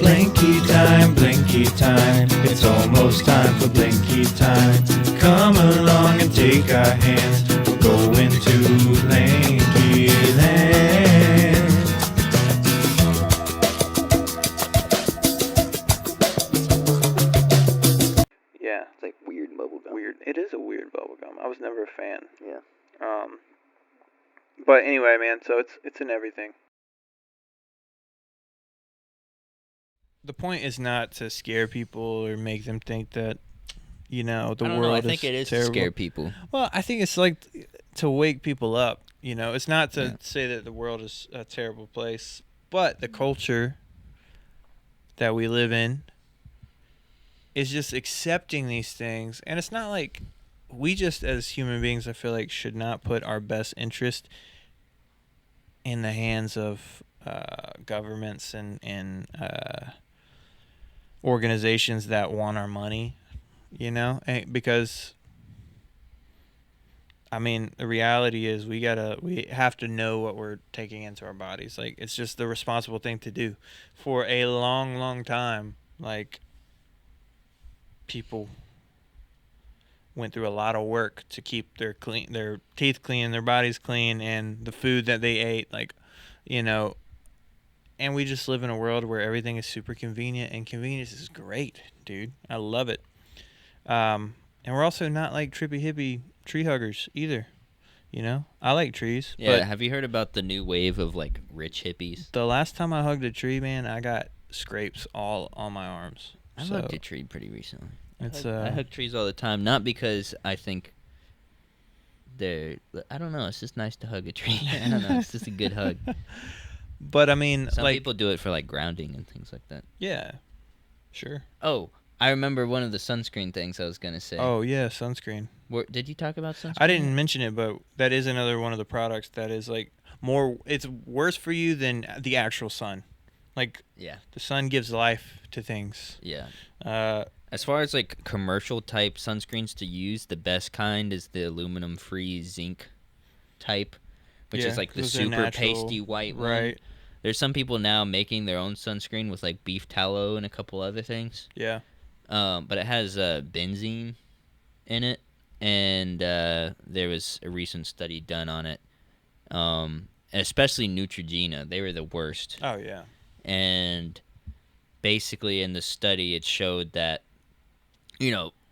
Blanky time. It's almost time for Blanky time. Come along and take our hands. We're going to Blanky Land. Yeah, it's like weird bubblegum. Weird. It is a weird bubblegum. I was never a fan. Yeah. But anyway, man, so it's in everything. The point is not to scare people or make them think that, the world is terrible. I think it is to scare people. Well, I think it's like to wake people up. It's not to say that the world is a terrible place, but the culture that we live in is just accepting these things. And it's not like we just, as human beings, I feel like, should not put our best interest in the hands of governments and organizations that want our money, because the reality is we have to know what we're taking into our bodies. Like, it's just the responsible thing to do. For a long, long time, like, people went through a lot of work to keep their teeth clean, their bodies clean, and the food that they ate, and we just live in a world where everything is super convenient, and convenience is great, dude. I love it. And we're also not like trippy hippie tree huggers either. I like trees. Yeah, but have you heard about the new wave of like rich hippies? The last time I hugged a tree, man, I got scrapes all on my arms. I hugged a tree pretty recently. I hug trees all the time, not because I think I don't know, it's just nice to hug a tree. I don't know, it's just a good hug. But some people do it for like grounding and things like that. Yeah, sure. Oh, I remember one of the sunscreen things I was gonna say. Oh yeah, sunscreen. Did you talk about sunscreen? I didn't mention it, but that is another one of the products that is like it's worse for you than the actual sun. Like, yeah, the sun gives life to things. Yeah. As far as like commercial type sunscreens to use, the best kind is the aluminum free zinc type, which is like the super pasty white one. Right. There's some people now making their own sunscreen with like beef tallow and a couple other things. Yeah. But it has benzene in it, and there was a recent study done on it, especially Neutrogena. They were the worst. Oh, yeah. And basically in the study it showed that,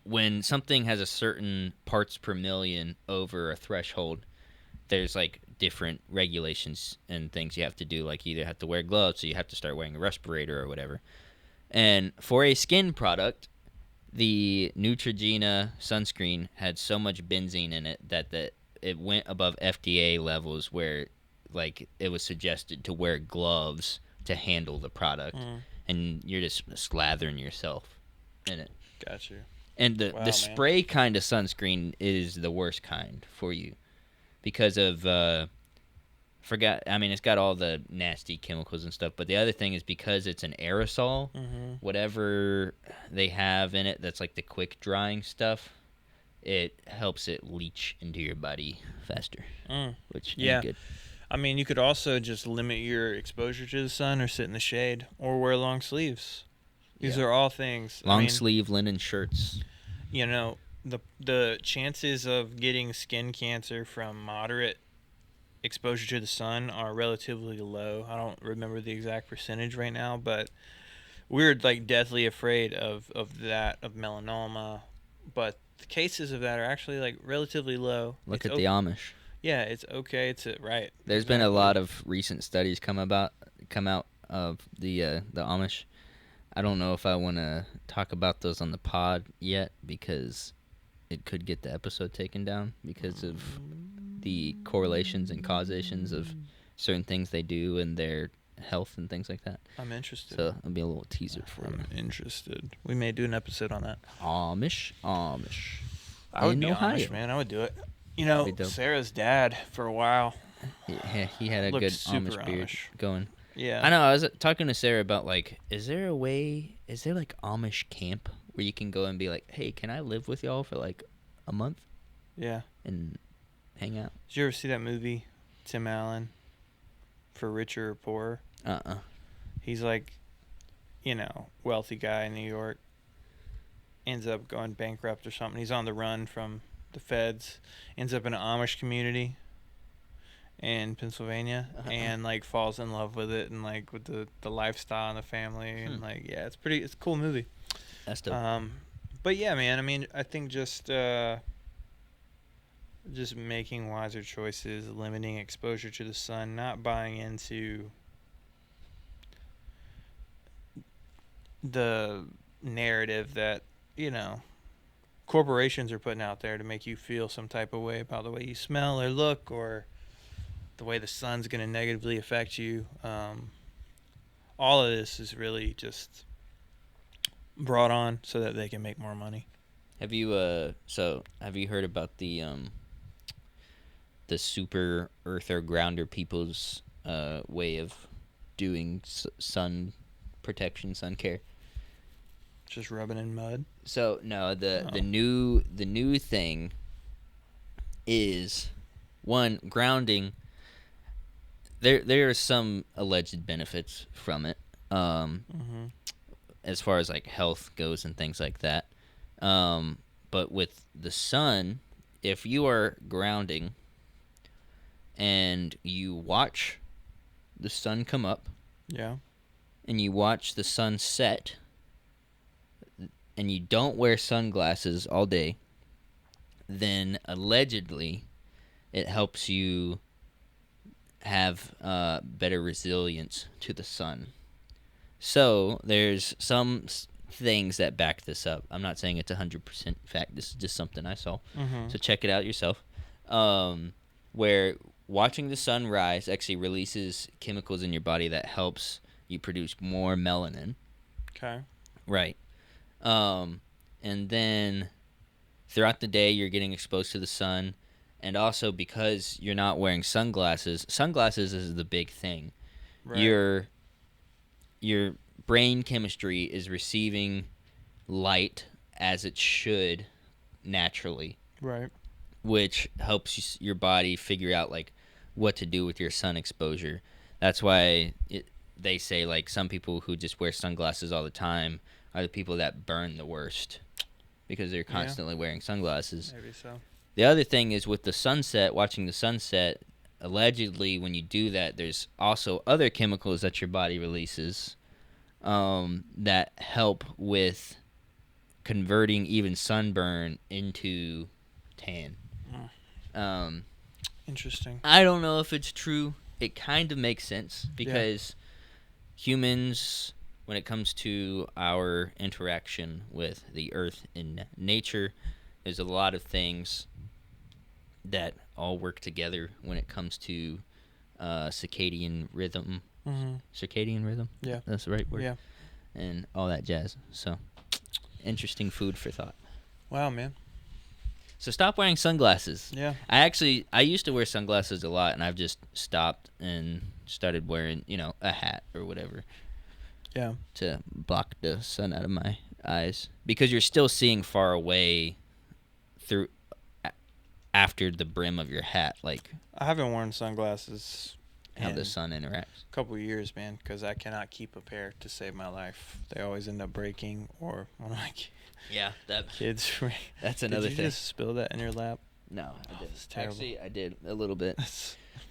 when something has a certain parts per million over a threshold, there's like different regulations and things you have to do. Like, you either have to wear gloves, so you have to start wearing a respirator or whatever. And for a skin product, the Neutrogena sunscreen had so much benzene in it that it went above FDA levels, where like it was suggested to wear gloves to handle the product, and you're just slathering yourself in it. Got you. And the spray kind of sunscreen is the worst kind for you because of it's got all the nasty chemicals and stuff, but the other thing is because it's an aerosol, whatever they have in it that's like the quick drying stuff, it helps it leach into your body faster, which ain't good. You could also just limit your exposure to the sun or sit in the shade or wear long sleeves. These are all things. Long sleeve linen shirts. The chances of getting skin cancer from moderate exposure to the sun are relatively low. I don't remember the exact percentage right now, but we're like deathly afraid of melanoma. But the cases of that are actually like relatively low. Look at the Amish. Yeah, it's okay. Right. There's been a lot of recent studies come out of the Amish. I don't know if I want to talk about those on the pod yet because it could get the episode taken down because of the correlations and causations of certain things they do and their health and things like that. I'm interested. So it'll be a little teaser for you. I'm interested. We may do an episode on that. Amish. I would be Amish, man. I would do it. Sarah's dad for a while. He had a good Amish beard going. Yeah. I know. I was talking to Sarah about, like, is there like Amish camp where you can go and be like, hey, can I live with y'all for, like, a month? Yeah. And hang out. Did you ever see that movie, Tim Allen, For Richer or Poorer? Uh-uh. He's like, wealthy guy in New York ends up going bankrupt or something. He's on the run from the feds, ends up in an Amish community in Pennsylvania, and like falls in love with it and like with the lifestyle and the family and like it's a cool movie. That's dope. But yeah, man, I mean, I think just making wiser choices, limiting exposure to the sun, not buying into the narrative that, corporations are putting out there to make you feel some type of way about the way you smell or look or the way the sun's going to negatively affect you. All of this is really just brought on so that they can make more money. Have you heard about the super earther grounder people's way of doing sun protection, sun care? Just rubbing in mud. So no, the new thing is one, grounding. There are some alleged benefits from it, as far as like health goes and things like that. But with the sun, if you are grounding and you watch the sun come up, Yeah. and you watch the sun set, and you don't wear sunglasses all day, then allegedly it helps you have better resilience to the sun. So there's some things that back this up. I'm not saying it's 100% fact. This is just something I saw. So check it out yourself. Where watching the sun rise actually releases chemicals in your body that helps you produce more melanin. Okay. Right. And then throughout the day, you're getting exposed to the sun. And also because you're not wearing sunglasses is the big thing. Right. Your brain chemistry is receiving light as it should naturally. Right. Which helps your body figure out like what to do with your sun exposure. That's why they say like some people who just wear sunglasses all the time are the people that burn the worst because they're constantly wearing sunglasses. Maybe so. The other thing is with the sunset, watching the sunset, allegedly when you do that, there's also other chemicals that your body releases that help with converting even sunburn into tan. Interesting. I don't know if it's true. It kind of makes sense because humans, when it comes to our interaction with the earth and nature, there's a lot of things that all work together when it comes to circadian rhythm. Circadian rhythm? Yeah. That's the right word. Yeah. And all that jazz. So, interesting food for thought. Wow, man. So stop wearing sunglasses. Yeah. I used to wear sunglasses a lot, and I've just stopped and started wearing, a hat or whatever. Yeah. To block the sun out of my eyes. Because you're still seeing far away through after the brim of your hat, like I haven't worn sunglasses how the sun interacts. A couple of years, man, because I cannot keep a pair to save my life. They always end up breaking, or one of my kids. That's another thing. Did you just spill that in your lap? No, I didn't. It's terrible. Actually, I did a little bit.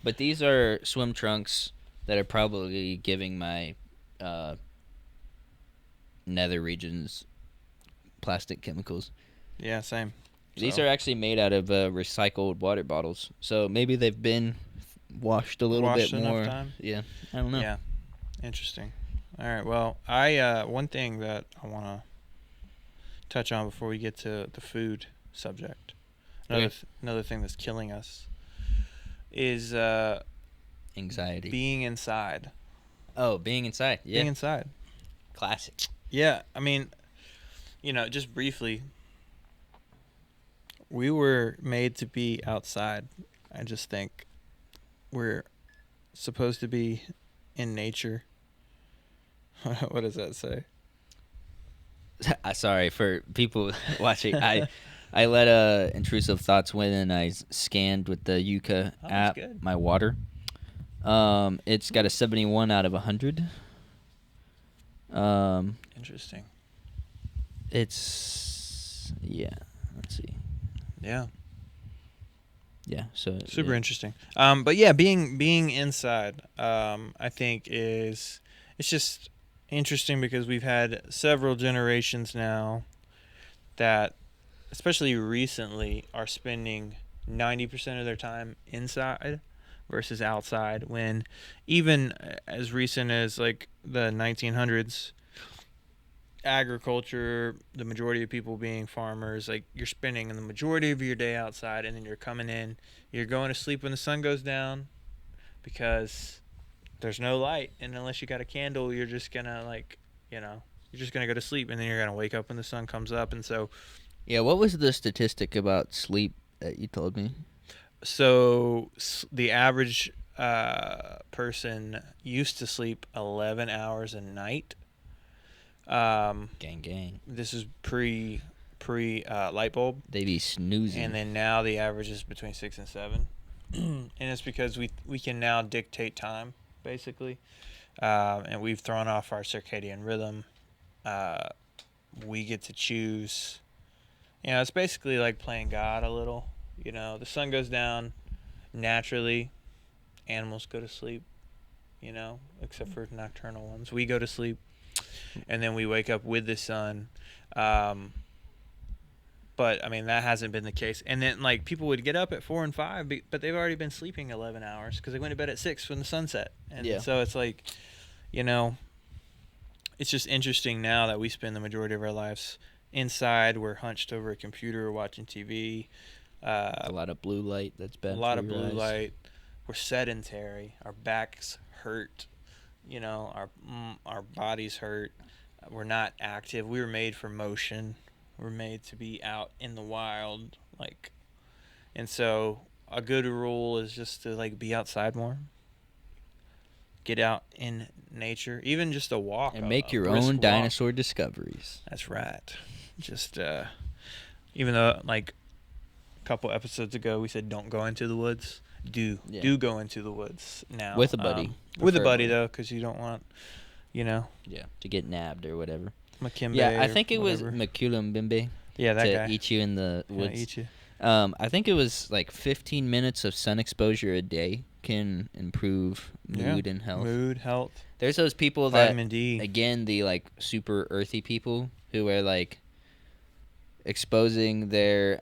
But these are swim trunks that are probably giving my nether regions plastic chemicals. Yeah, same. These are actually made out of recycled water bottles, so maybe they've been washed a little bit more. Time? Yeah, I don't know. Yeah, interesting. All right, well, one thing that I want to touch on before we get to the food subject, another thing that's killing us is anxiety. Being inside. Oh, being inside. Yeah. Being inside. Classic. Yeah, I mean, just briefly, we were made to be outside. I just think we're supposed to be in nature. What does that say? Sorry for people watching. I let intrusive thoughts win, and I scanned with the Yuka app my water. It's got a 71 out of 100. Interesting. It's let's see. Yeah. Yeah, so Super interesting. But yeah, being inside, I think it's just interesting because we've had several generations now that, especially recently, are spending 90% of their time inside versus outside. When even as recent as like the 1900s, agriculture, the majority of people being farmers, like you're spending the majority of your day outside, and then you're coming in, you're going to sleep when the sun goes down because there's no light, and unless you got a candle, you're just gonna you're just gonna go to sleep, and then you're gonna wake up when the sun comes up. And so Yeah, what was the statistic about sleep that you told me? the average person used to sleep 11 hours a night. Gang gang. This is pre light bulb. They be snoozing. And then now the average is between 6 and 7. And it's because we can now dictate time, basically. And we've thrown off our circadian rhythm. We get to choose. It's basically like playing God a little. The sun goes down naturally. Animals go to sleep, except for nocturnal ones. We go to sleep, and then we wake up with the sun. But I mean, that hasn't been the case. And then like people would get up at 4 and 5, but they've already been sleeping 11 hours because they went to bed at 6 when the sun set. And so it's like, it's just interesting now that we spend the majority of our lives inside. We're hunched over a computer watching TV. A lot of blue light that's bad. A lot of blue light. We're sedentary. Our backs hurt. Our bodies hurt. We're not active. We were made for motion. We're made to be out in the wild, and so a good rule is just to be outside more. Get out in nature, even just a walk, and make your own dinosaur discoveries. That's right. Just even though a couple episodes ago we said don't go into the woods, do go into the woods now with a buddy. With a buddy though, because you don't want to get nabbed or whatever. Makimbe. Yeah, I think it was Makulimbimbe. Yeah, that guy. To eat you in the woods. Eat you. I think it was 15 minutes of sun exposure a day can improve mood and health. Mood, health. There's those people Vitamin D. Again, the super earthy people who are exposing their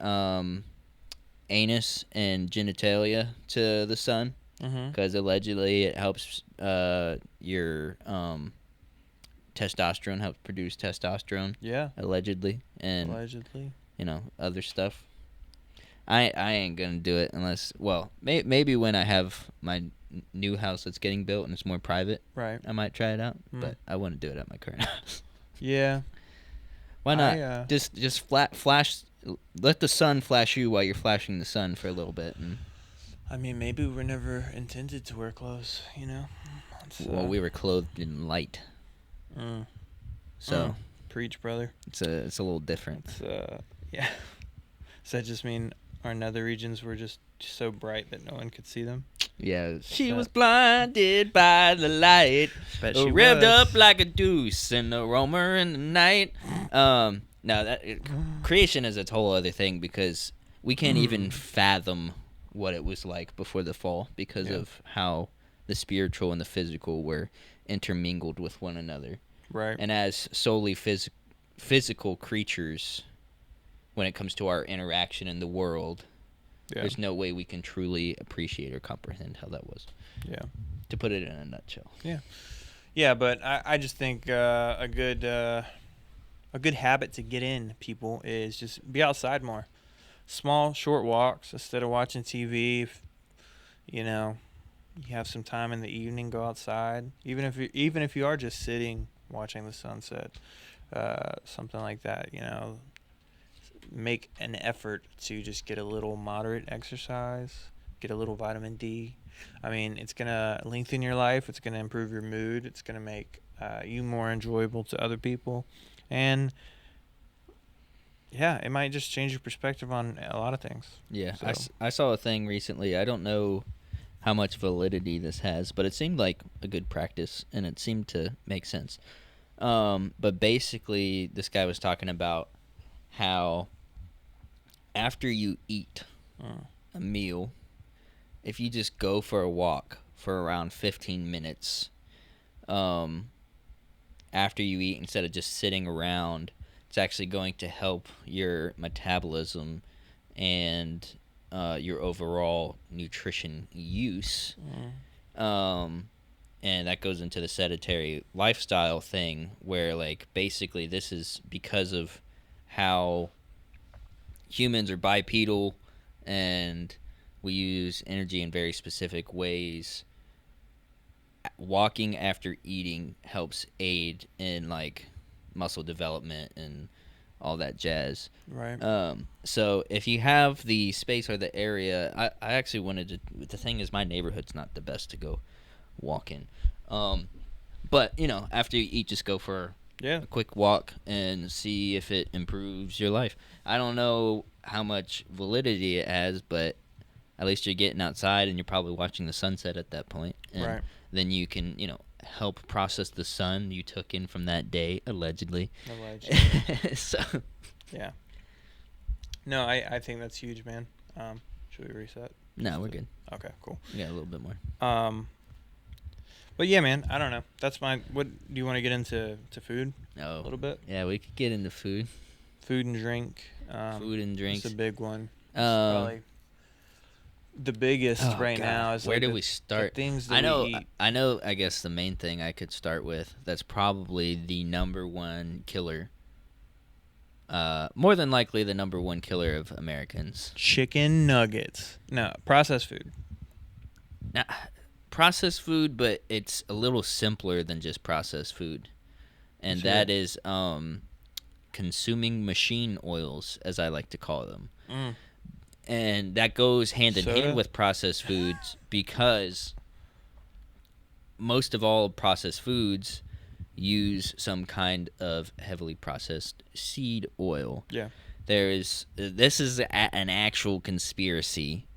anus and genitalia to the sun because allegedly it helps your testosterone, helps produce testosterone. Yeah. Allegedly. And other stuff. I ain't gonna do it unless, maybe when I have my new house that's getting built and it's more private. Right. I might try it out, but I wouldn't do it at my current house. Yeah. Why not? Just flash. Let the sun flash you while you're flashing the sun for a little bit. And I mean, maybe we're never intended to wear clothes. Well, we were clothed in light. So preach, brother. It's a little different. Yeah. Does that just mean our nether regions were just so bright that no one could see them? Yeah. She was blinded by the light. Bet she revved was. up like a deuce in the roamer in the night. Creation is a whole other thing because we can't even fathom what it was like before the fall because of how the spiritual and the physical were intermingled with one another. Right. And as solely physical creatures, when it comes to our interaction in the world, there's no way we can truly appreciate or comprehend how that was. Yeah. To put it in a nutshell. Yeah. Yeah, but I just think a good habit to get in, people, is just be outside more. Small, short walks instead of watching TV. If, you have some time in the evening, go outside. Even if you are just sitting watching the sunset, something like that. Make an effort to just get a little moderate exercise, get a little vitamin D. I mean, it's going to lengthen your life. It's going to improve your mood. It's going to make you more enjoyable to other people. And, it might just change your perspective on a lot of things. Yeah, So. I saw a thing recently. I don't know how much validity this has, but it seemed like a good practice, and it seemed to make sense. But basically, this guy was talking about how after you eat a meal, if you just go for a walk for around 15 minutes after you eat instead of just sitting around, it's actually going to help your metabolism and your overall nutrition use. And that goes into the sedentary lifestyle thing where, like, basically this is because of how humans are bipedal and we use energy in very specific ways. Walking after eating helps aid in, like, muscle development and all that jazz. Right. So if you have the space or the area, I actually wanted to. The thing is, my neighborhood's not the best to go walk in. But after you eat, just go for a quick walk and see if it improves your life. I don't know how much validity it has, but at least you're getting outside and you're probably watching the sunset at that point. And right. then you can, help process the sun you took in from that day, allegedly. So. Yeah. No, I think that's huge, man. Should we reset? No, we're good. Okay, cool. We got a little bit more. But yeah, man, I don't know. That's my. What do you want to get into food? Oh, a little bit. Yeah, we could get into food. Food and drink. Food and drinks. It's a big one. Probably the biggest now is where do we start? Things that we eat. I know. I guess the main thing I could start with. That's probably the number one killer. More than likely the number one killer of Americans. Chicken nuggets. No, processed food. Now, processed food, but it's a little simpler than just processed food, and that is consuming machine oils, as I like to call them. And that goes hand in hand with processed foods because most of all processed foods use some kind of heavily processed seed oil. Yeah. This is an actual conspiracy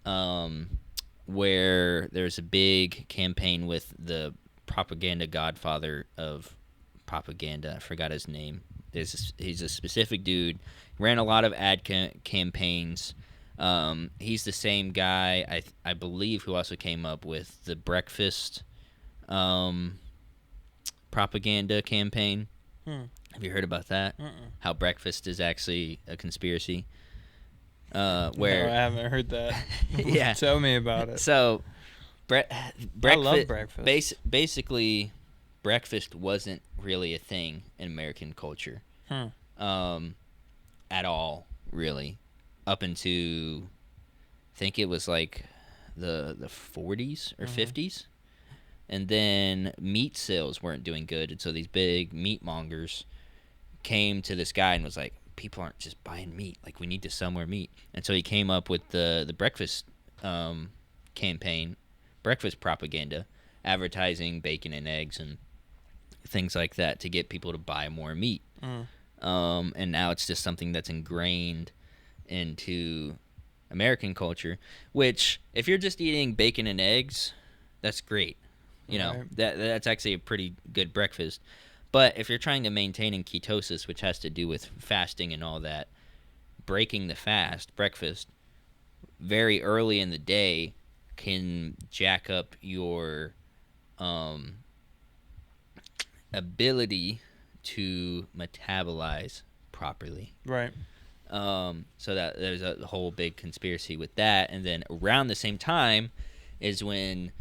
where there's a big campaign with the propaganda godfather of propaganda. I forgot his name. He's a specific dude. Ran a lot of ad campaigns. He's the same guy, I believe, who also came up with the breakfast propaganda campaign. Have you heard about that? How breakfast is actually a conspiracy? Where No, I haven't heard that. Yeah. Tell me about it. So, I love breakfast. Basically, breakfast wasn't really a thing in American culture. At all, really. Up into, I think it was like the 40s or 50s. And then meat sales weren't doing good. And so these big meat mongers came to this guy and was like, people aren't just buying meat. Like, we need to sell more meat. And so he came up with the breakfast campaign, breakfast propaganda, advertising bacon and eggs and things like that to get people to buy more meat. And now it's just something that's ingrained into American culture, which if you're just eating bacon and eggs, that's great. That's actually a pretty good breakfast. But if you're trying to maintain in ketosis, which has to do with fasting and all that, breaking the fast, breakfast, very early in the day can jack up your ability to metabolize properly. Right. So that there's a whole big conspiracy with that. And then around the same time is when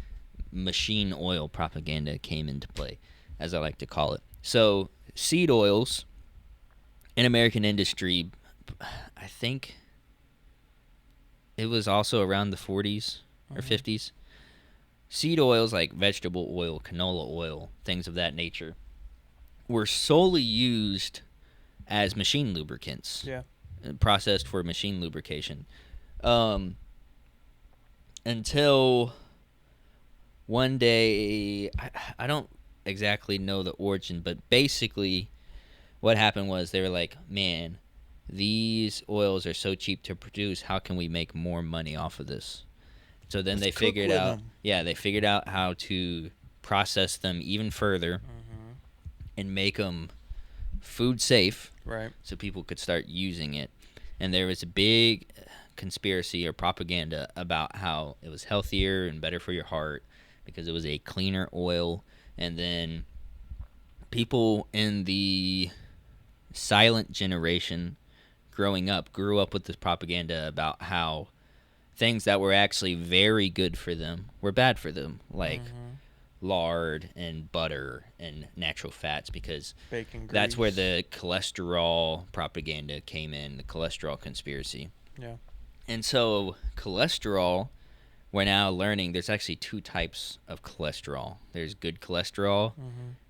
machine oil propaganda came into play, as I like to call it. So seed oils in American industry, I think it was also around the 40s or 50s. Seed oils like vegetable oil, canola oil, things of that nature, were solely used as machine lubricants. Yeah. Processed for machine lubrication. Until one day, I don't exactly know the origin, but basically what happened was they were like, man, these oils are so cheap to produce, how can we make more money off of this? So then they figured out how to process them even further and make them food safe, Right. so people could start using it. And there was a big conspiracy or propaganda about how it was healthier and better for your heart because it was a cleaner oil. And then people in the silent generation growing up grew up with this propaganda about how things that were actually very good for them were bad for them, like lard and butter and natural fats, because Bacon grease. that's where the cholesterol propaganda came in, the cholesterol conspiracy. Yeah. And so cholesterol, we're now learning there's actually two types of cholesterol. There's good cholesterol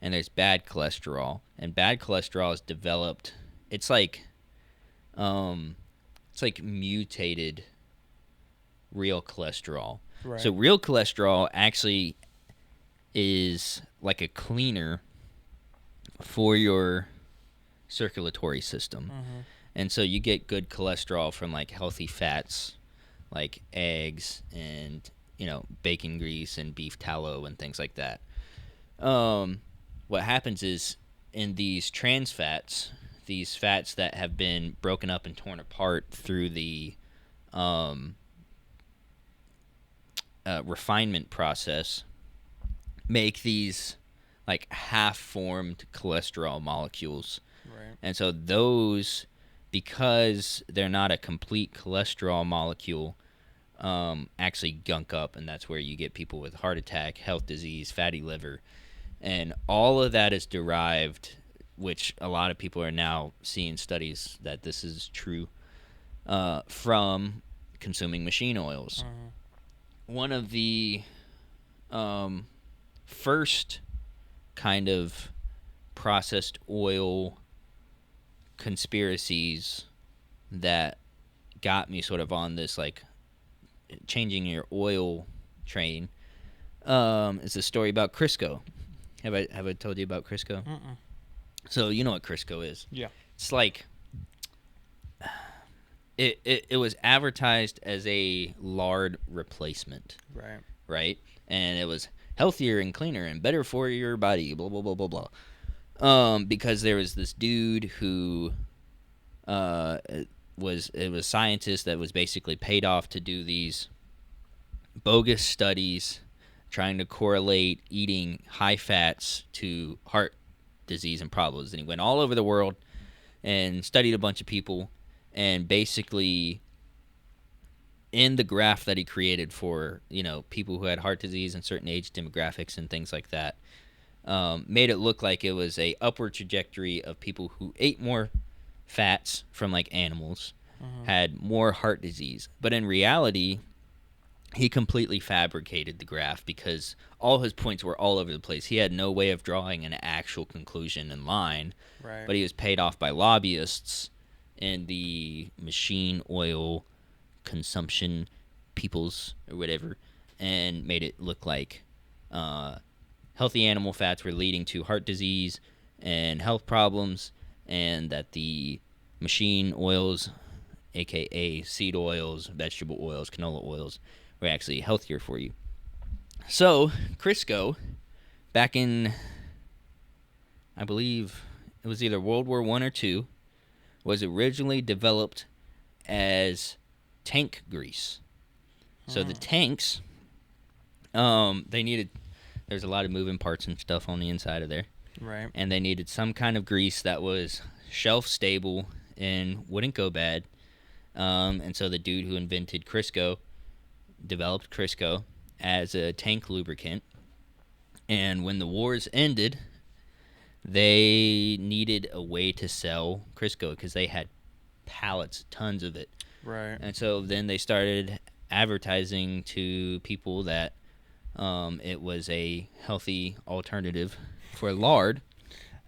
and there's bad cholesterol. And bad cholesterol is developed, it's like mutated real cholesterol. Right. So real cholesterol actually is like a cleaner for your circulatory system. And so you get good cholesterol from like healthy fats like eggs and, bacon grease and beef tallow and things like that. What happens is in these trans fats, these fats that have been broken up and torn apart through the refinement process, make these like half-formed cholesterol molecules. Right. And so those, because they're not a complete cholesterol molecule, actually gunk up, and that's where you get people with heart attack, health disease, fatty liver. And all of that is derived, which a lot of people are now seeing studies that this is true, from consuming machine oils. One of the first kind of processed oil conspiracies that got me sort of on this like changing your oil train is a story about Crisco. Have I told you about Crisco? So you know what Crisco is? Yeah. It's like it was advertised as a lard replacement. Right? And it was healthier and cleaner and better for your body, blah, blah, blah, blah, blah. Because there was this dude who was a scientist that was basically paid off to do these bogus studies trying to correlate eating high fats to heart disease and problems. And he went all over the world and studied a bunch of people, and basically in the graph that he created for, people who had heart disease and certain age demographics and things like that, made it look like it was a upward trajectory of people who ate more fats from like animals had more heart disease. But in reality, he completely fabricated the graph because all his points were all over the place. He had no way of drawing an actual conclusion in line, but he was paid off by lobbyists in the machine oil consumption peoples or whatever, and made it look like healthy animal fats were leading to heart disease and health problems, and that the machine oils, aka seed oils, vegetable oils, canola oils, were actually healthier for you. So Crisco, back in, I believe it was either World War I or II, was originally developed as tank grease. So the tanks, they needed, there's a lot of moving parts and stuff on the inside of there. Right. And they needed some kind of grease that was shelf stable and wouldn't go bad. And so the dude who invented Crisco developed Crisco as a tank lubricant. And when the wars ended, they needed a way to sell Crisco because they had pallets, tons of it. Right. And so then they started advertising to people that it was a healthy alternative for lard.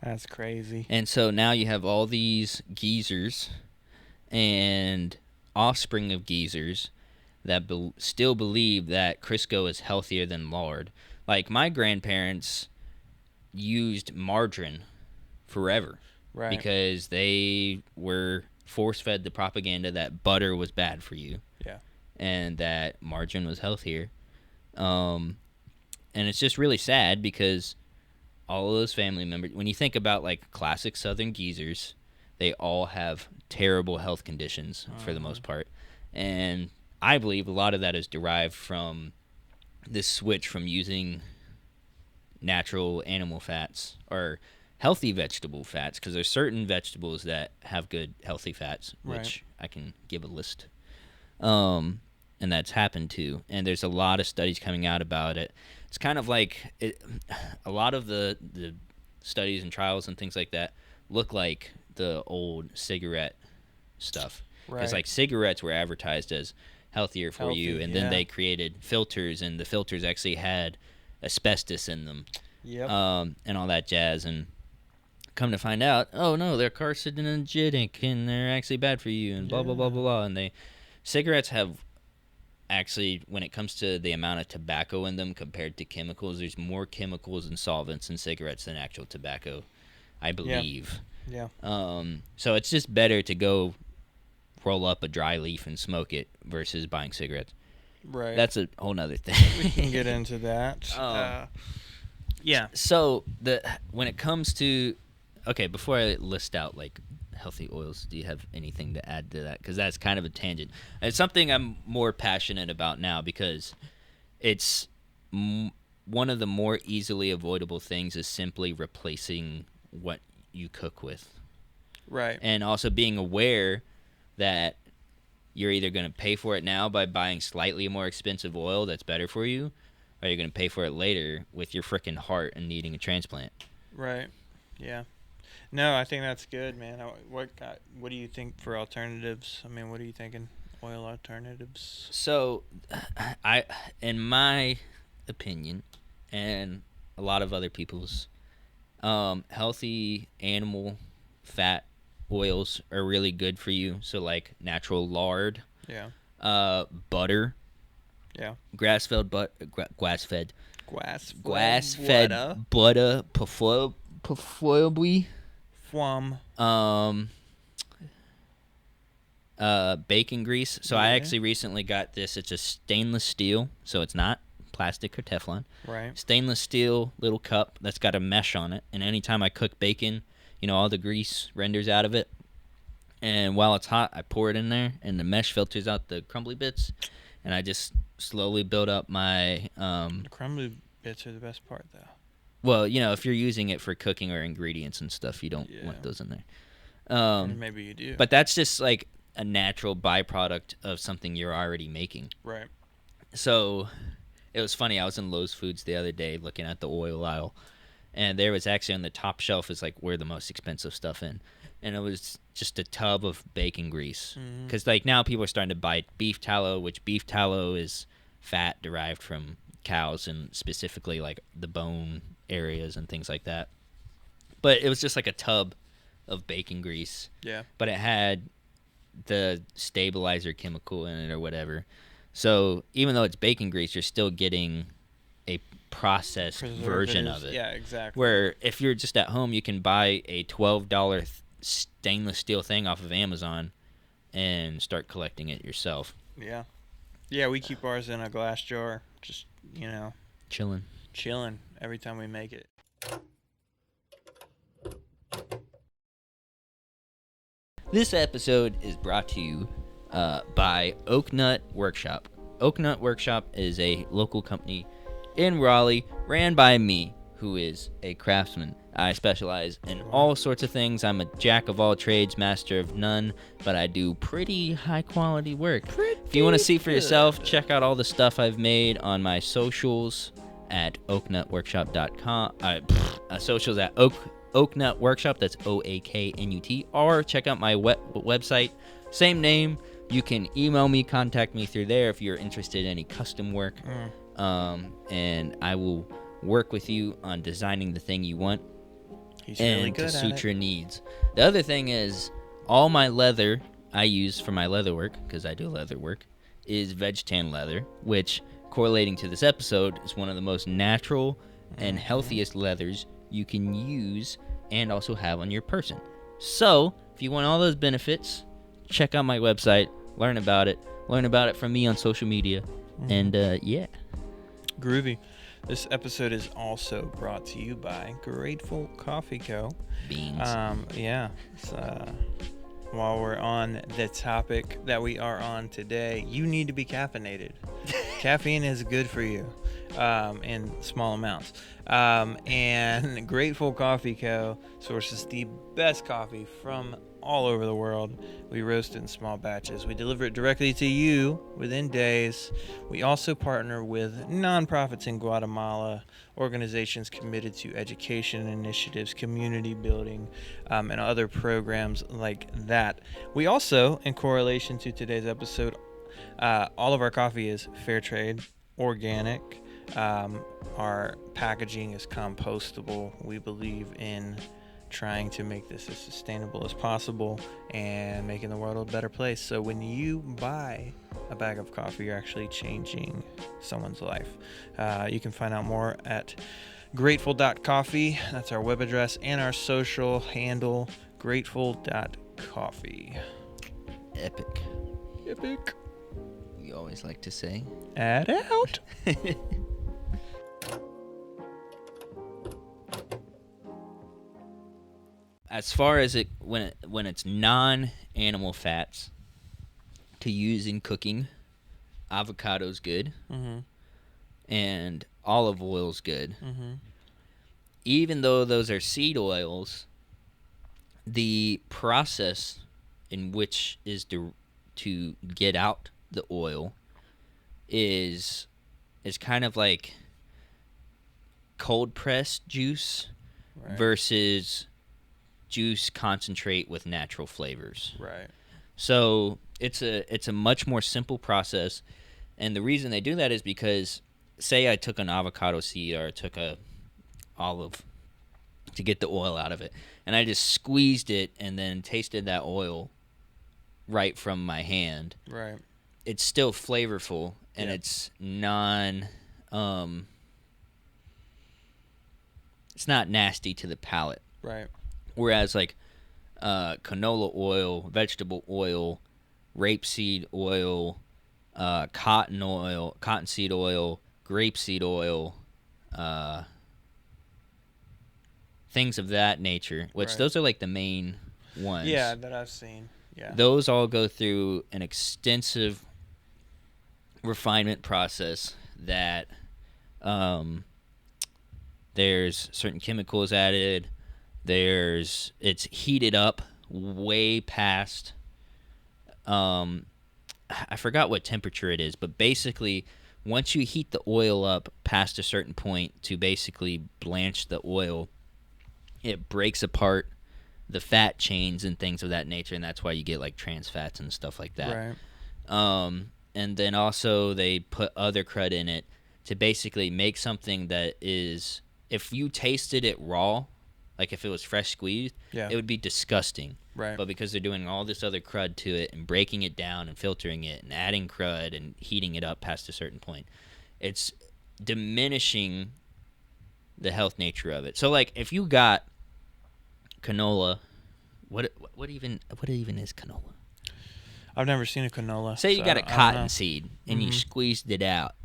That's crazy. And so now you have all these geezers and offspring of geezers that still believe that Crisco is healthier than lard. Like my grandparents used margarine forever, Right. because they were force-fed the propaganda that butter was bad for you. Yeah. And that margarine was healthier. And it's just really sad because all of those family members, when you think about like classic Southern geezers, they all have terrible health conditions for the most part. And I believe a lot of that is derived from this switch from using natural animal fats or healthy vegetable fats, because there's certain vegetables that have good healthy fats, which I can give a list. And that's happened too. And there's a lot of studies coming out about it. It's kind of like a lot of the studies and trials and things like that look like the old cigarette stuff. Because like cigarettes were advertised as healthier for you, and then they created filters, and the filters actually had asbestos in them. And all that jazz. And come to find out, oh no, they're carcinogenic and they're actually bad for you, and blah blah blah blah blah. And cigarettes have actually, when it comes to the amount of tobacco in them compared to chemicals, there's more chemicals and solvents in cigarettes than actual tobacco, I believe. So it's just better to go roll up a dry leaf and smoke it versus buying cigarettes. That's a whole nother thing. We can get into that. So when it comes to, okay, before I list out like healthy oils, do you have anything to add to that? Because that's kind of a tangent. It's something I'm more passionate about now, because it's one of the more easily avoidable things is simply replacing what you cook with. And also being aware that you're either going to pay for it now by buying slightly more expensive oil that's better for you, or you're going to pay for it later with your freaking heart and needing a transplant. No, I think that's good, man. What do you think for alternatives? I mean, what are you thinking? Oil alternatives? So, in my opinion, and a lot of other people's, healthy animal fat oils are really good for you. So, like natural lard, butter, grass-fed butter, preferably bacon grease. So I actually recently got this. It's a stainless steel, so it's not plastic or Teflon. Stainless steel little cup that's got a mesh on it, and anytime I cook bacon, all the grease renders out of it. And while it's hot, I pour it in there, and the mesh filters out the crumbly bits, and I just slowly build up my... The crumbly bits are the best part, though. Well, if you're using it for cooking or ingredients and stuff, you don't want those in there. Maybe you do. But that's just like a natural byproduct of something you're already making. So it was funny. I was in Lowe's Foods the other day looking at the oil aisle, and there was actually on the top shelf is like where the most expensive stuff in. And it was just a tub of bacon grease. Because like now people are starting to buy beef tallow, which beef tallow is fat derived from cows, and specifically like the bone areas and things like that. But it was just like a tub of bacon grease. But it had the stabilizer chemical in it or whatever. So even though it's bacon grease, you're still getting a processed version of it. Where if you're just at home, you can buy a $12 stainless steel thing off of Amazon and start collecting it yourself. We keep ours in a glass jar, just chilling every time we make it. This episode is brought to you by Oak Nut Workshop. Oak Nut Workshop is a local company in Raleigh ran by me, who is a craftsman. I specialize in all sorts of things. I'm a jack of all trades, master of none, but I do pretty high quality work. If you want to see for yourself, check out all the stuff I've made on my socials at oaknutworkshop.com. Socials at Oaknut Workshop, that's OAKNUT, or check out my website, same name. You can email me, contact me through there if you're interested in any custom work, and I will work with you on designing the thing you want. He's really good to suit your needs. The other thing is, all my leather I use for my leather work, because I do leather work, is veg tan leather, which, correlating to this episode, is one of the most natural and healthiest leathers you can use and also have on your person. So, if you want all those benefits, check out my website, learn about it from me on social media, and yeah. Groovy. This episode is also brought to you by Grateful Coffee Co. Beans. Yeah. While we're on the topic that we are on today, you need to be caffeinated. Caffeine is good for you in small amounts. And Grateful Coffee Co. sources the best coffee from all over the world. We roast it in small batches. We deliver it directly to you within days. We also partner with nonprofits in Guatemala, organizations committed to education initiatives, community building, and other programs like that. We also, in correlation to today's episode, all of our coffee is fair trade, organic. Our packaging is compostable. We believe in trying to make this as sustainable as possible and making the world a better place. So when you buy a bag of coffee, you're actually changing someone's life. You can find out more at grateful.coffee. That's our web address, and our social handle, grateful.coffee. Epic. Epic. We always like to say. Add out. As far as it when it's non-animal fats to use in cooking, avocado's good, and olive oil's good. Even though those are seed oils, the process in which is to get out the oil is kind of like cold pressed juice versus juice concentrate with natural flavors. Right. So it's a much more simple process, and the reason they do that is because, say I took an avocado seed or I took a olive to get the oil out of it, and I just squeezed it and then tasted that oil right from my hand. Right. It's still flavorful, and it's it's not nasty to the palate. Right. Whereas like canola oil, vegetable oil, rapeseed oil, cottonseed oil, grapeseed oil, things of that nature, which those are like the main ones. Yeah, that I've seen. Yeah. Those all go through an extensive refinement process that there's certain chemicals added. It's heated up way past I forgot what temperature it is, but basically once you heat the oil up past a certain point to basically blanch the oil, it breaks apart the fat chains and things of that nature, and that's why you get like trans fats and stuff like that. Right. And then also they put other crud in it to basically make something that is, if you tasted it raw, like if it was fresh squeezed, it would be disgusting. Right. But because they're doing all this other crud to it and breaking it down and filtering it and adding crud and heating it up past a certain point, it's diminishing the health nature of it. So like if you got canola, what even is canola? I've never seen a canola. Say you got a cottonseed and you squeezed it out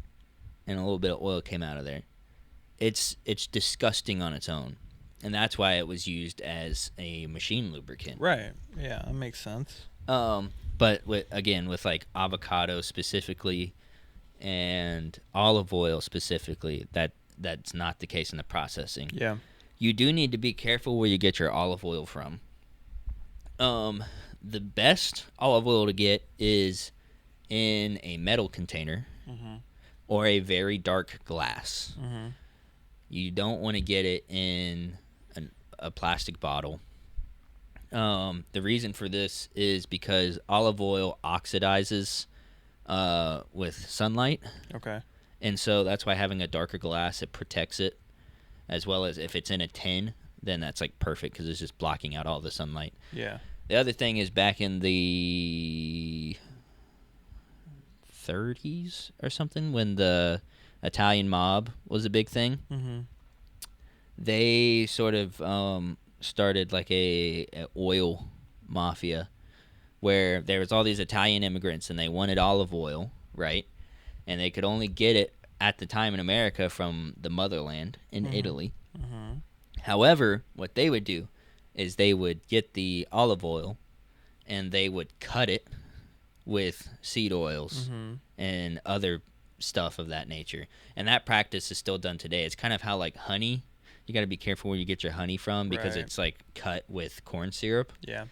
and a little bit of oil came out of there. It's disgusting on its own. And that's why it was used as a machine lubricant. Right. Yeah, that makes sense. But with like avocado specifically and olive oil specifically, that's not the case in the processing. Yeah. You do need to be careful where you get your olive oil from. The best olive oil to get is in a metal container or a very dark glass. You don't want to get it in a plastic bottle. The reason for this is because olive oil oxidizes with sunlight. Okay. And so that's why having a darker glass, it protects it, as well as if it's in a tin, then that's like perfect because it's just blocking out all the sunlight. Yeah. The other thing is back in the 30s or something, when the Italian mob was a big thing, they sort of started like a oil mafia where there was all these Italian immigrants and they wanted olive oil, right? And they could only get it at the time in America from the motherland in Italy. Mm-hmm. However, what they would do is they would get the olive oil and they would cut it with seed oils Mm-hmm. and other stuff of that nature. And that practice is still done today. It's kind of how like honey, you got to be careful where you get your honey from because Right. it's like cut with corn syrup. Yeah.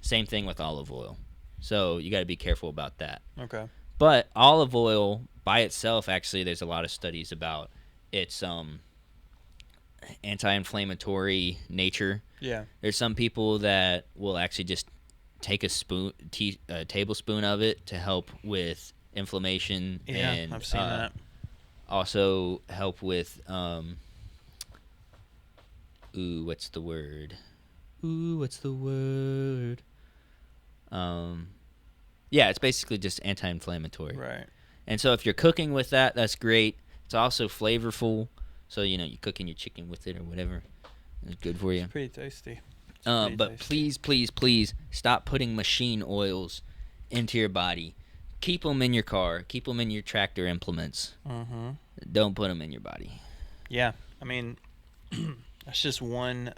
Same thing with olive oil. So you got to be careful about that. Okay. But olive oil by itself, actually, there's a lot of studies about its anti-inflammatory nature. Yeah. There's some people that will actually just take a tablespoon of it to help with inflammation Yeah, and I've seen that. also help with what's the word? Yeah, it's basically just anti-inflammatory. Right. And so if you're cooking with that, that's great. It's also flavorful. So, you're cooking your chicken with it or whatever. It's good for you. It's pretty tasty. But please, please, please stop putting machine oils into your body. Keep them in your car. Keep them in your tractor implements. Mm-hmm. Don't put them in your body. Yeah. I mean, that's just one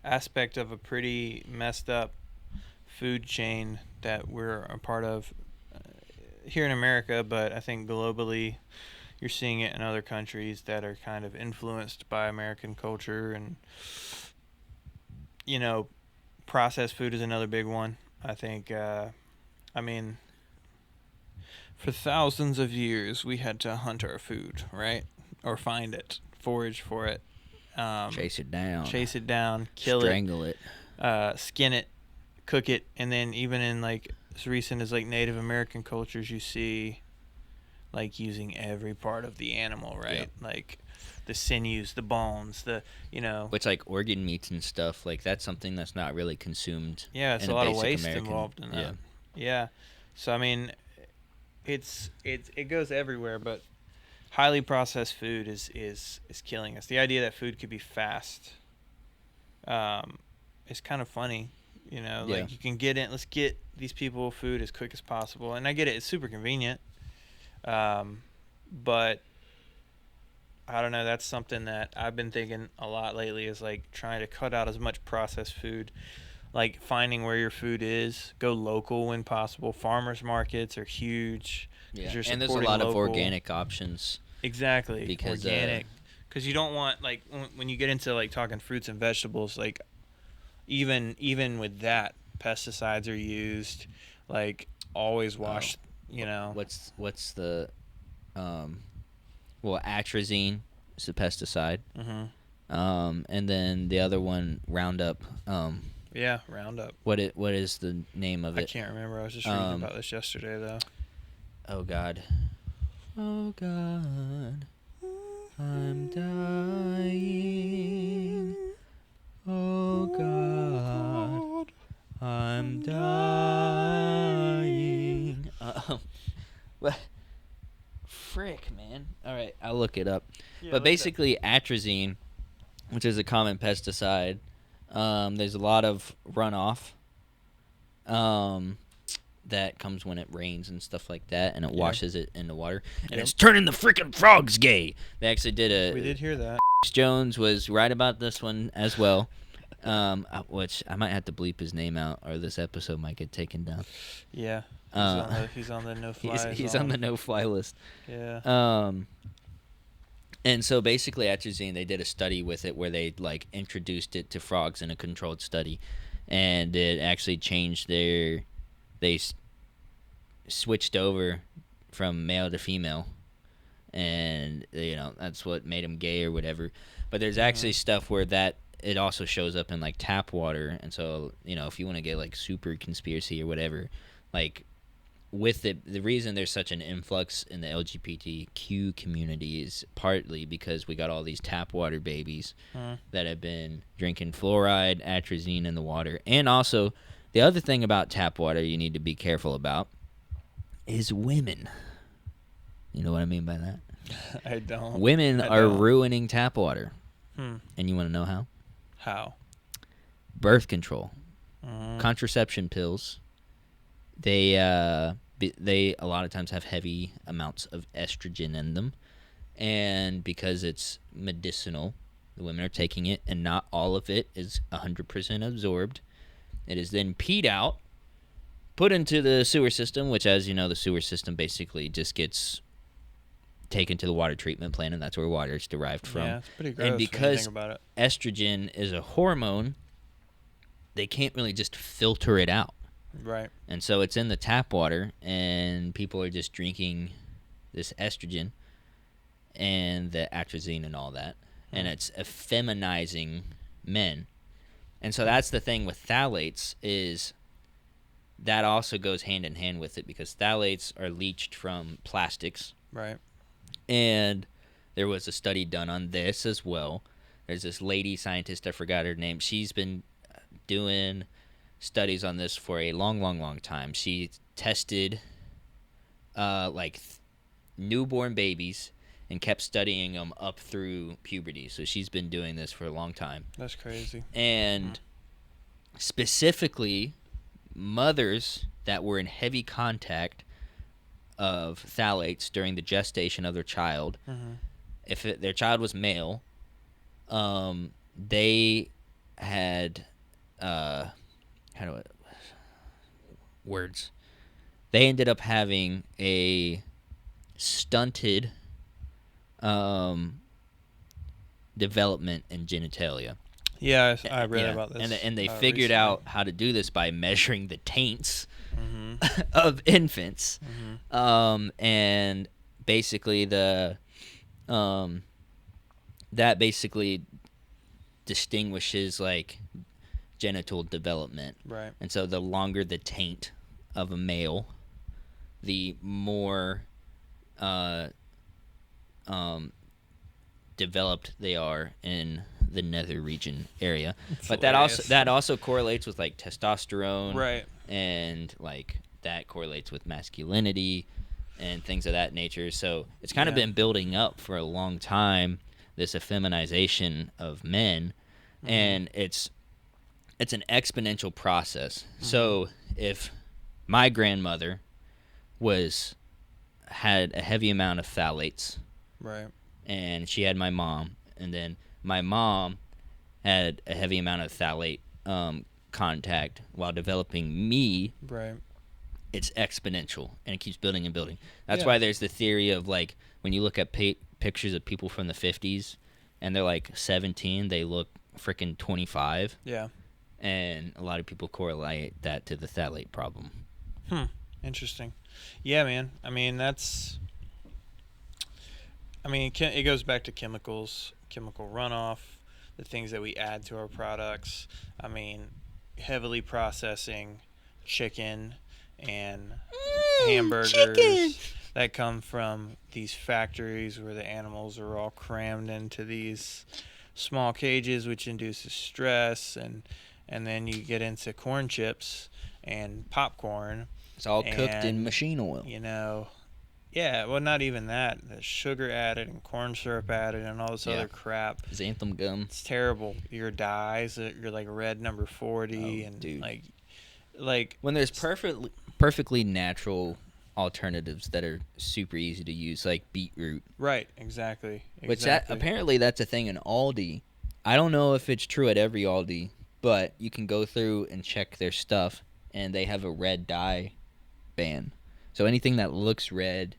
aspect of a pretty messed up food chain that we're a part of here in America, but I think globally you're seeing it in other countries that are kind of influenced by American culture. And processed food is another big one. I think I mean, for thousands of years we had to hunt our food, right? Or find it, forage for it, Chase it down. kill Strangle it. skin it, cook it, and then even in like as recent as like Native American cultures, you see like using every part of the animal, right? Yep. Like the sinews, the bones, Which, like, organ meats and stuff, like, that's something that's not really consumed. Yeah, it's in a lot of basic waste American, involved in that. Yeah. Yeah. So I mean, it goes everywhere, but highly processed food is killing us. The idea that food could be fast is kind of funny. Like you can let's get these people food as quick as possible. And I get it, it's super convenient. But I don't know, that's something that I've been thinking a lot lately, is like trying to cut out as much processed food, like finding where your food is, go local when possible. Farmers markets are huge. Yeah. You're And there's a supporting lot of local. Organic options. Exactly. Because, organic. Because you don't want, like, when you get into like talking fruits and vegetables, like even with that, pesticides are used. Like always wash. What's the atrazine is a pesticide. Mm-hmm. And then the other one, Roundup. Yeah, Roundup. What is the name of it? I can't remember. I was just reading about this yesterday, though. Oh God, I'm dying. Oh God, I'm dying. What? Frick, man. All right, I'll look it up. Yeah, But basically, atrazine, which is a common pesticide, there's a lot of runoff that comes when it rains and stuff like that, and it washes it in the water, and it's turning the freaking frogs gay. They actually did we did hear that. Jones was right about this one as well. Which I might have to bleep his name out, or this episode might get taken down. Yeah. He's on the no-fly. He's on the no-fly list. Yeah. And so basically, atrazine, they did a study with it where they like introduced it to frogs in a controlled study, and it actually changed they switched over from male to female, and that's what made them gay or whatever. But there's actually stuff where that it also shows up in like tap water, and so if you want to get like super conspiracy or whatever, like with it, the reason there's such an influx in the LGBTQ community is partly because we got all these tap water babies that have been drinking fluoride, atrazine in the water. And also, the other thing about tap water you need to be careful about is women. You know what I mean by that? I don't. Women are ruining tap water. And you want to know how? How? Birth control. Contraception pills. They they a lot of times have heavy amounts of estrogen in them, and because it's medicinal, the women are taking it, and not all of it is 100% absorbed. It is then peed out, put into the sewer system, which, as you know, the sewer system basically just gets taken to the water treatment plant, and that's where water is derived from. Yeah, it's pretty gross And when you because think about it. estrogen is a hormone, they can't really just filter it out. Right. And so it's in the tap water, and people are just drinking this estrogen and the atrazine and all that, and it's effeminizing men. And so that's the thing with phthalates, is that also goes hand in hand with it, because phthalates are leached from plastics. Right. And there was a study done on this as well. There's this lady scientist, I forgot her name. She's been doing studies on this for a long time. She tested newborn babies and kept studying them up through puberty. So she's been doing this for a long time. That's crazy. And specifically, mothers that were in heavy contact of phthalates during the gestation of their child, if their child was male, they had they ended up having a stunted development in genitalia. Yeah, I read about this. And they figured recently. out how to do this by measuring the taints of infants. And basically that basically distinguishes like genital development. Right. And so the longer the taint of a male, the more developed they are in the nether region area. It's but hilarious. that also correlates with like testosterone, Right. and like that correlates with masculinity and things of that nature. So it's kind of been building up for a long time, this effeminization of men, and it's an exponential process. So if my grandmother had a heavy amount of phthalates, Right. and she had my mom, and then my mom had a heavy amount of phthalate contact while developing me, Right. it's exponential, and it keeps building and building. That's Yeah. why there's the theory of, like, when you look at pictures of people from the 50s, and they're, like, 17, they look freaking 25. Yeah. And a lot of people correlate that to the phthalate problem. Interesting. Yeah, man. I mean, it goes back to chemicals, chemical runoff, the things that we add to our products. I mean, heavily processing chicken and hamburgers that come from these factories where the animals are all crammed into these small cages, which induces stress, and then you get into corn chips and popcorn. It's all cooked in And, machine oil. You know, yeah, well, not even that. There's sugar added and corn syrup added and all this other crap. Xanthan gum. It's terrible. Your dyes, you're like red number 40, and dude. like When there's perfectly natural alternatives that are super easy to use, like beetroot. right, exactly. Which apparently that's a thing in Aldi. I don't know if it's true at every Aldi, but you can go through and check their stuff, and they have a red dye ban. So anything that looks red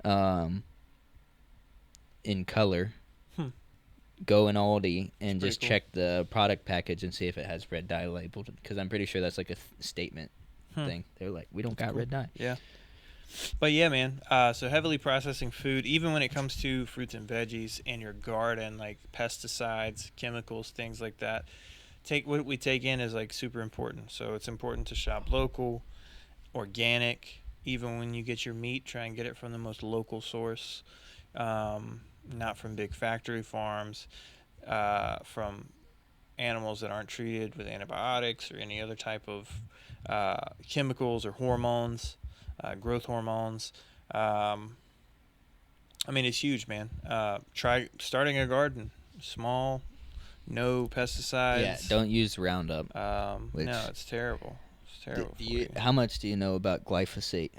in color, go in Aldi and just cool. check the product package and see if it has red dye labeled, because I'm pretty sure that's like a statement thing. They're like, we don't got red dye. Yeah. But yeah, man. So heavily processing food, even when it comes to fruits and veggies in your garden, like pesticides, chemicals, things like that. What we take in is like super important. So it's important to shop local, organic. Even when you get your meat, try and get it from the most local source, not from big factory farms, from animals that aren't treated with antibiotics or any other type of chemicals or hormones, growth hormones. I mean, it's huge, man. Try starting a garden, small, no pesticides. Yeah, don't use Roundup. No, it's terrible. It's terrible for you. How much do you know about glyphosate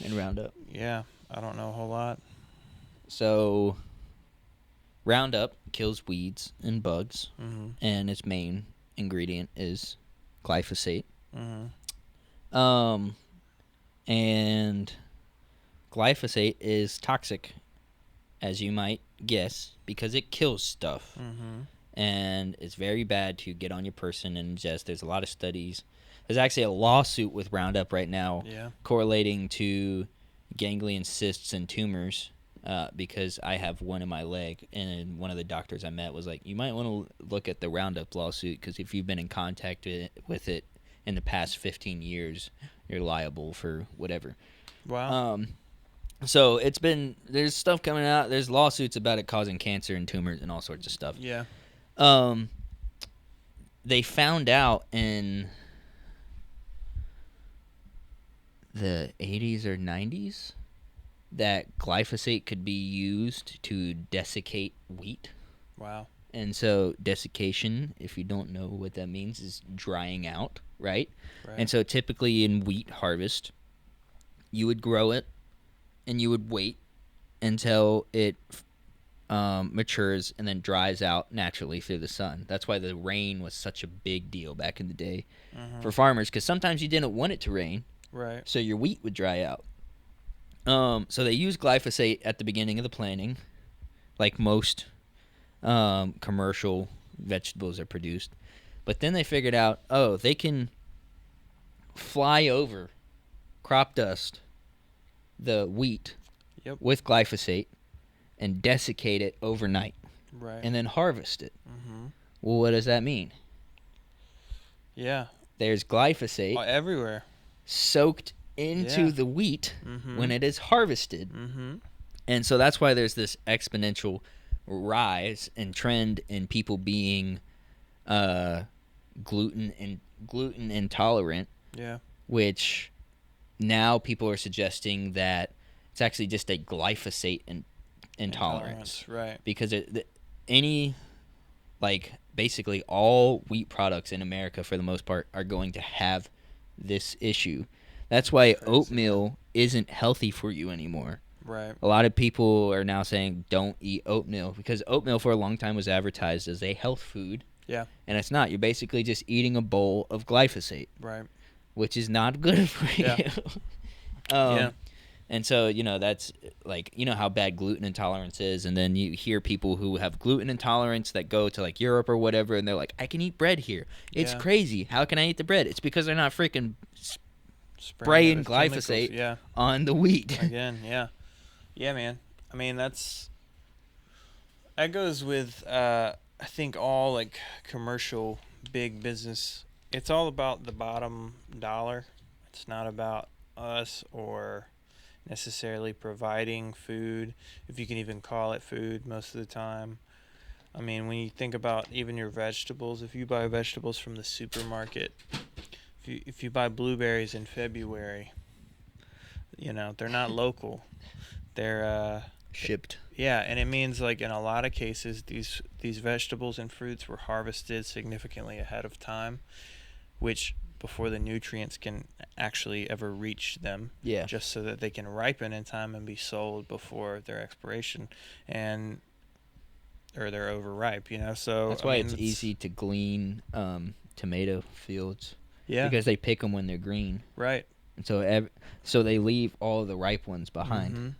and Roundup? Yeah, I don't know a whole lot. So, Roundup kills weeds and bugs, and its main ingredient is glyphosate. And glyphosate is toxic, as you might guess, because it kills stuff. And it's very bad to get on your person and ingest. There's a lot of studies. There's actually a lawsuit with Roundup right now correlating to ganglion cysts and tumors because I have one in my leg. And one of the doctors I met was like, you might want to look at the Roundup lawsuit because if you've been in contact with it in the past 15 years, you're liable for whatever. Wow. So there's stuff coming out. There's lawsuits about it causing cancer and tumors and all sorts of stuff. Yeah. They found out in the 80s or 90s that glyphosate could be used to desiccate wheat. Wow. And so desiccation, if you don't know what that means, is drying out, right? And so typically in wheat harvest, you would grow it and you would wait until it matures and then dries out naturally through the sun. That's why the rain was such a big deal back in the day for farmers, because sometimes you didn't want it to rain, right? So your wheat would dry out. So they used glyphosate at the beginning of the planting, like most commercial vegetables are produced. But then they figured out, they can fly over crop dust, the wheat, with glyphosate, and desiccate it overnight, right? And then harvest it. Well, what does that mean? Yeah, there's glyphosate everywhere, soaked into the wheat when it is harvested, and so that's why there's this exponential rise and trend in people being gluten intolerant. Yeah, which now people are suggesting that it's actually just a glyphosate intolerance, right? Because basically all wheat products in America, for the most part, are going to have this issue. That's why oatmeal isn't healthy for you anymore. Right. A lot of people are now saying don't eat oatmeal because oatmeal for a long time was advertised as a health food. Yeah. And it's not. You're basically just eating a bowl of glyphosate. Right. Which is not good for you. Yeah. And so, that's how bad gluten intolerance is. And then you hear people who have gluten intolerance that go to Europe or whatever. And they're like, I can eat bread here. It's crazy. How can I eat the bread? It's because they're not freaking spraying glyphosate on the wheat. Again, yeah. Yeah, man. I mean, that goes with, I think, all commercial big business. It's all about the bottom dollar. It's not about us or necessarily providing food, if you can even call it food most of the time. I mean, when you think about even your vegetables, if you buy vegetables from the supermarket, if you buy blueberries in February, they're not local. They're shipped. Yeah, and it means in a lot of cases these vegetables and fruits were harvested significantly ahead of time, which before the nutrients can actually ever reach them, just so that they can ripen in time and be sold before their expiration or they're overripe, so that's why it's easy to glean tomato fields, because they pick them when they're green, right? And so they leave all the ripe ones behind.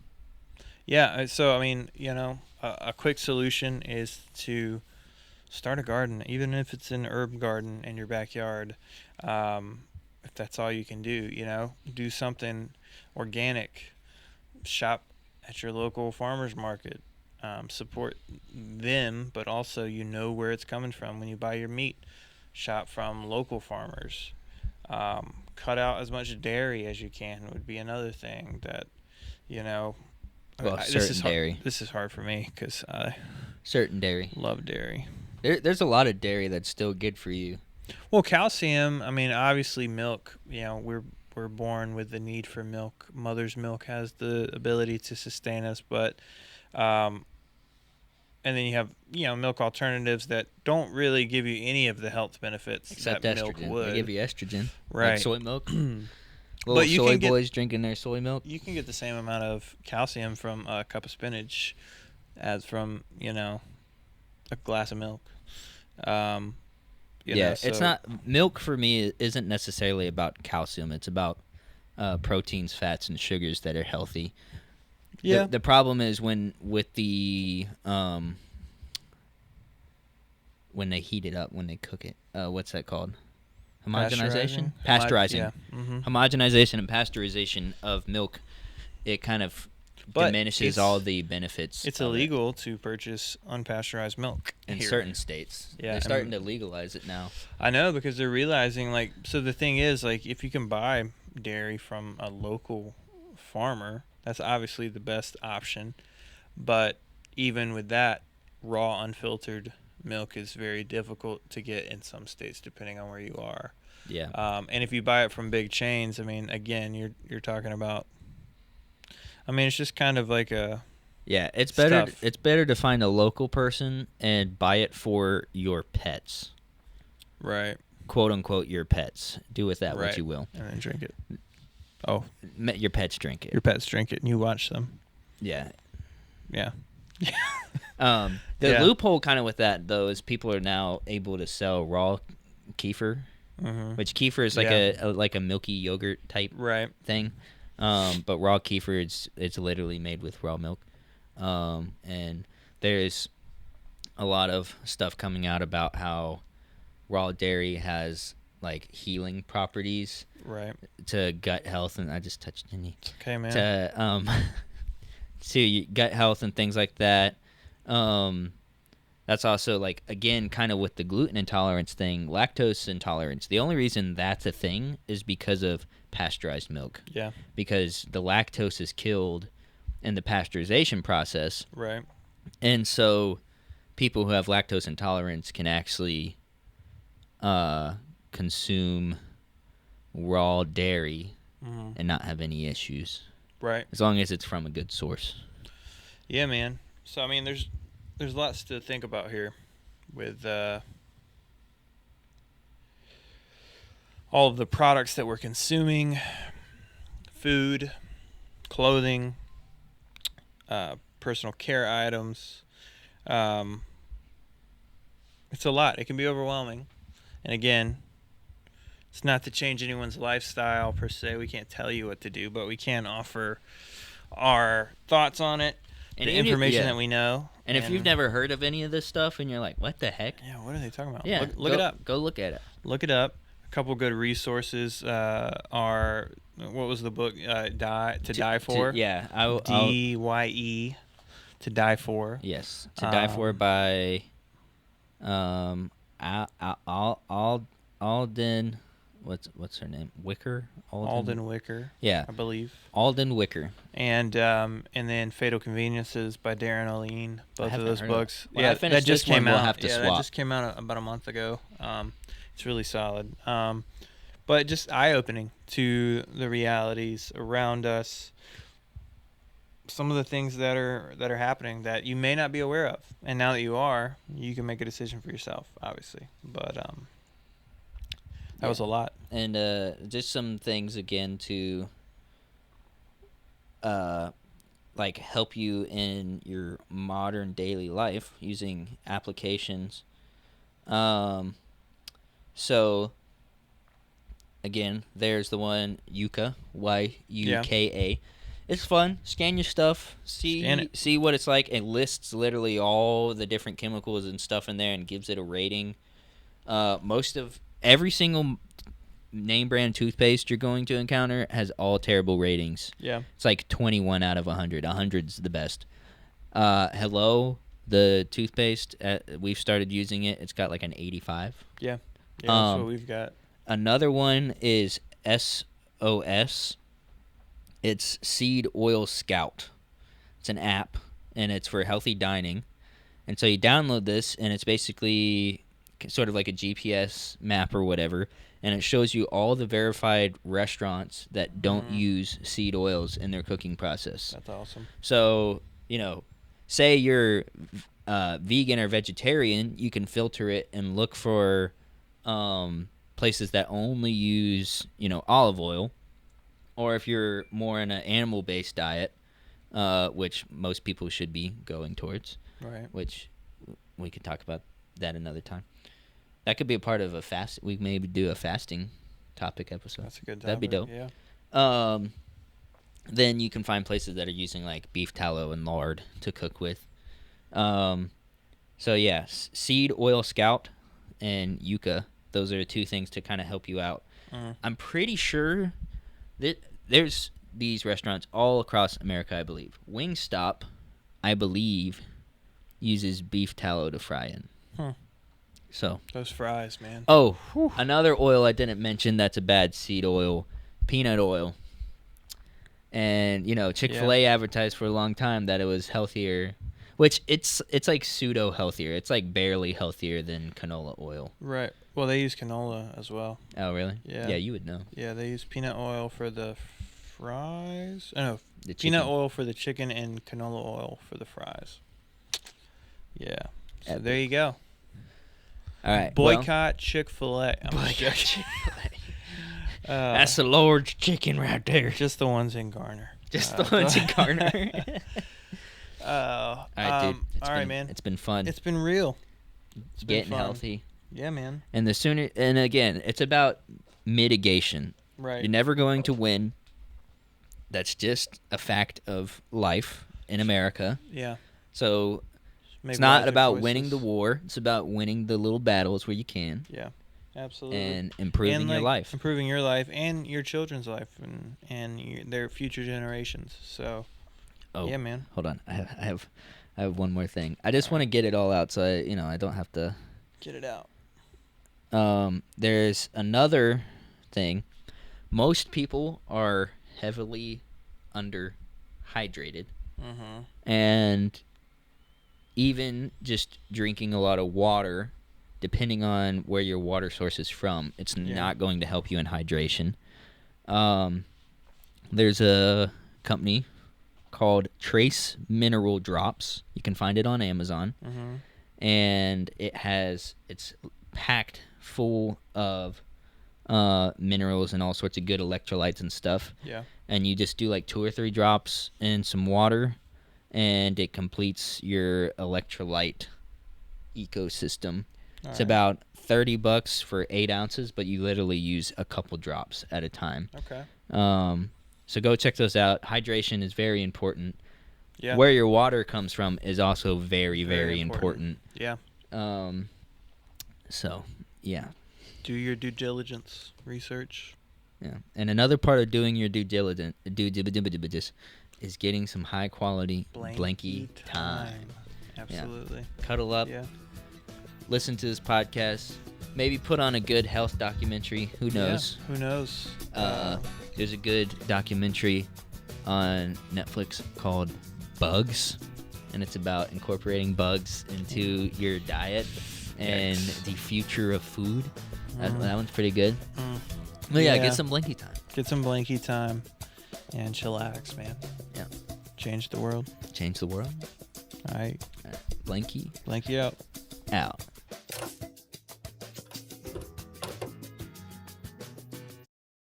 Yeah, so I mean, a quick solution is to start a garden, even if it's an herb garden in your backyard. If that's all you can do, do something organic. Shop at your local farmer's market. Support them, but also where it's coming from when you buy your meat. Shop from local farmers. Cut out as much dairy as you can would be another thing that, dairy. This is hard for me because I certain dairy. Love dairy. There's a lot of dairy that's still good for you. Well, calcium. I mean, obviously, milk. We're born with the need for milk. Mother's milk has the ability to sustain us, but and then you have milk alternatives that don't really give you any of the health benefits Except that milk estrogen. would. They give you estrogen. Right. Like soy milk. But Little you soy can get boys drinking their soy milk. you can get the same amount of calcium from a cup of spinach as from a glass of milk. It's not milk for me. Isn't necessarily about calcium. It's about proteins, fats, and sugars that are healthy. Yeah. The problem is when they heat it up, when they cook it. What's that called? Homogenization? Pasteurizing. Yeah. Mm-hmm. Homogenization and pasteurization of milk. It kind of diminishes all the benefits. It's illegal to purchase unpasteurized milk in here. certain states. Yeah, they're starting to legalize it now. I know, because they're realizing, like, so the thing is, like, if you can buy dairy from a local farmer, that's obviously the best option. But even with that, raw unfiltered milk is very difficult to get in some states, depending on where you are. Yeah. And if you buy it from big chains, I mean, again, you're talking about. I mean, it's just kind of like a. Yeah, it's better. Stuff. It's better to find a local person and buy it for your pets. Right. Quote unquote, your pets. Do with that Right. what you will. And then drink it. Oh. Your pets drink it. Your pets drink it and you watch them. Yeah. Yeah. The loophole kind of with that, though, is people are now able to sell raw kefir, which kefir is like a milky yogurt type thing. But raw kefir, it's literally made with raw milk. And there's a lot of stuff coming out about how raw dairy has like healing properties to gut health, and I just touched Jenny. It's okay, man. To gut health and things like that. That's also, like, again, kind of with the gluten intolerance thing, lactose intolerance. The only reason that's a thing is because of pasteurized milk. Yeah. Because the lactose is killed in the pasteurization process. Right. And so people who have lactose intolerance can actually consume raw dairy and not have any issues. Right. As long as it's from a good source. Yeah, man. So, I mean, there's lots to think about here with all of the products that we're consuming, food, clothing, personal care items. It's a lot. It can be overwhelming. And again, it's not to change anyone's lifestyle per se. We can't tell you what to do, but we can offer our thoughts on it, and the information that we know. And if you've never heard of any of this stuff and you're like, what the heck? Yeah, what are they talking about? Yeah, look it up. Go look at it. Look it up. A couple good resources are, what was the book? Die For? DYE, To Die For. Yes, To Die For by Alden. What's her name? Wicker? Alden Wicker. Yeah, I believe. Alden Wicker. And then Fatal Conveniences by Darren O'Lean. Both of those books. Well, yeah, that just came out. We'll have to swap. That just came out about a month ago. It's really solid. But just eye-opening to the realities around us. Some of the things that are happening that you may not be aware of, and now that you are, you can make a decision for yourself, obviously. But that was a lot. And just some things again to like help you in your modern daily life using applications. So again, there's the one Yuka, Yuka. It's fun. Scan your stuff. See what it's like. It lists literally all the different chemicals and stuff in there and gives it a rating. Most of every single name brand toothpaste you're going to encounter has all terrible ratings. Yeah. It's like 21 out of 100. 100's the best. Hello, the toothpaste, we've started using it. It's got like an 85. Yeah. Yeah, that's what we've got. Another one is SOS. It's Seed Oil Scout. It's an app, and it's for healthy dining. And so you download this, and it's basically sort of like a GPS map or whatever, and it shows you all the verified restaurants that don't use seed oils in their cooking process. That's awesome. So, say you're vegan or vegetarian, you can filter it and look for places that only use, olive oil. Or if you're more in an animal-based diet, which most people should be going towards, Right. which we could talk about that another time. That could be a part of a fast. We maybe do a fasting topic episode. That's a good topic. That'd be dope. Yeah. Then you can find places that are using like beef tallow and lard to cook with. So yeah, Seed Oil Scout and Yucca. Those are the two things to kind of help you out. I'm pretty sure that there's these restaurants all across America, I believe. Wingstop, I believe, uses beef tallow to fry in. So Those fries, man. Oh, another oil I didn't mention that's a bad seed oil, peanut oil. And, Chick-fil-A advertised for a long time that it was healthier, which it's like pseudo healthier. It's like barely healthier than canola oil. Right. Well, they use canola as well. Oh, really? Yeah. Yeah, you would know. Yeah, they use peanut oil for the fries. Oh, no, The peanut chicken. oil for the chicken and canola oil for the fries. Yeah. So there you go. All right. Boycott Chick-fil-A. Boycott Chick-fil-A. Uh, That's the Lord's chicken right there. just the ones in Garner. Just the ones in Garner. All right, dude. All right, man. It's been fun. It's been real. It's been Getting fun. healthy. Yeah, man. And the sooner, and again, it's about mitigation. Right. You're never going to win. That's just a fact of life in America. Yeah. So Make it's not wiser about choices. winning the war. It's about winning the little battles where you can. Yeah. Absolutely. And improving your life. Improving your life and your children's life and their future generations. So, yeah, man. Hold on. I have one more thing. I just want to get it all out so I don't have to Get it out. There's another thing. Most people are heavily underhydrated. And even just drinking a lot of water, depending on where your water source is from, it's not going to help you in hydration. There's a company called Trace Mineral Drops. You can find it on Amazon. And it's packed full of minerals and all sorts of good electrolytes and stuff. Yeah. And you just do like 2 or 3 drops in some water, and it completes your electrolyte ecosystem. It's about $30 for 8 ounces, but you literally use a couple drops at a time. Okay. So go check those out. Hydration is very important. Yeah. Where your water comes from is also very, very important. Yeah. So, yeah. Do your due diligence research. Yeah. And another part of doing your due diligence is getting some high quality Blanky time. Absolutely. Yeah. Cuddle up. Yeah. Listen to this podcast. Maybe put on a good health documentary. Who knows? Yeah, who knows? There's a good documentary on Netflix called Bugs, and it's about incorporating bugs into your diet and the future of food. That one's pretty good. But yeah, get some Blanky time. Get some Blanky time and chillax, man. Yeah. Change the world. Change the world. All right. Blanky Blanky out. out.